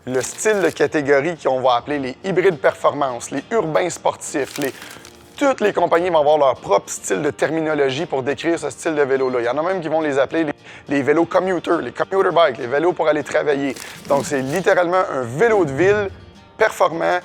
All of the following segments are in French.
le style de catégorie qu'on va appeler les hybrides performance, les urbains sportifs, toutes les compagnies vont avoir leur propre style de terminologie pour décrire ce style de vélo-là. Il y en a même qui vont les appeler les vélos commuters, les commuter bikes, les vélos pour aller travailler. Donc, c'est littéralement un vélo de ville performant,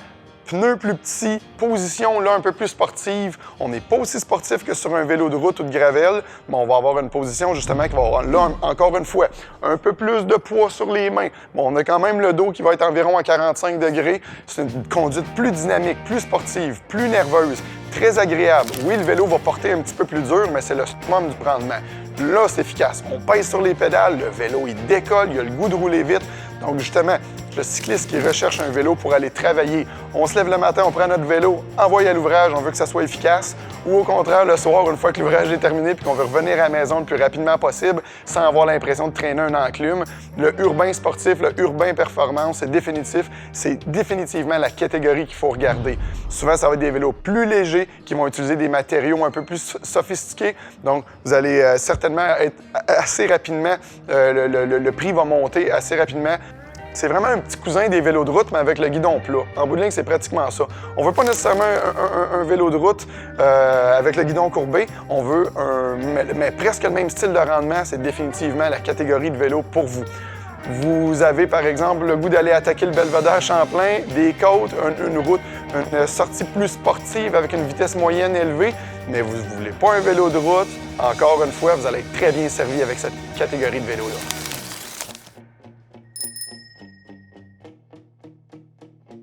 pneus plus petits, position là un peu plus sportive. On n'est pas aussi sportif que sur un vélo de route ou de gravel, mais on va avoir une position justement qui va avoir, là encore une fois, un peu plus de poids sur les mains. Bon, on a quand même le dos qui va être environ à 45 degrés. C'est une conduite plus dynamique, plus sportive, plus nerveuse, très agréable. Oui, le vélo va porter un petit peu plus dur, mais c'est le summum du rendement. Là, c'est efficace. On pèse sur les pédales, le vélo, il décolle, il a le goût de rouler vite. Donc, justement, le cycliste qui recherche un vélo pour aller travailler, on se lève le matin, on prend notre vélo, envoie à l'ouvrage, on veut que ça soit efficace. Ou au contraire, le soir, une fois que l'ouvrage est terminé puis qu'on veut revenir à la maison le plus rapidement possible sans avoir l'impression de traîner un enclume, le urbain sportif, le urbain performance, c'est définitivement la catégorie qu'il faut regarder. Souvent, ça va être des vélos plus légers qui vont utiliser des matériaux un peu plus sophistiqués. Donc, vous allez certainement être assez rapidement, le prix va monter assez rapidement. C'est vraiment un petit cousin des vélos de route, mais avec le guidon plat. En bout de ligne, c'est pratiquement ça. On veut pas nécessairement un vélo de route avec le guidon courbé. On veut mais presque le même style de rendement. C'est définitivement la catégorie de vélo pour vous. Vous avez, par exemple, le goût d'aller attaquer le Belvedere Champlain, des côtes, une sortie plus sportive avec une vitesse moyenne élevée, mais vous ne voulez pas un vélo de route. Encore une fois, vous allez être très bien servi avec cette catégorie de vélo-là.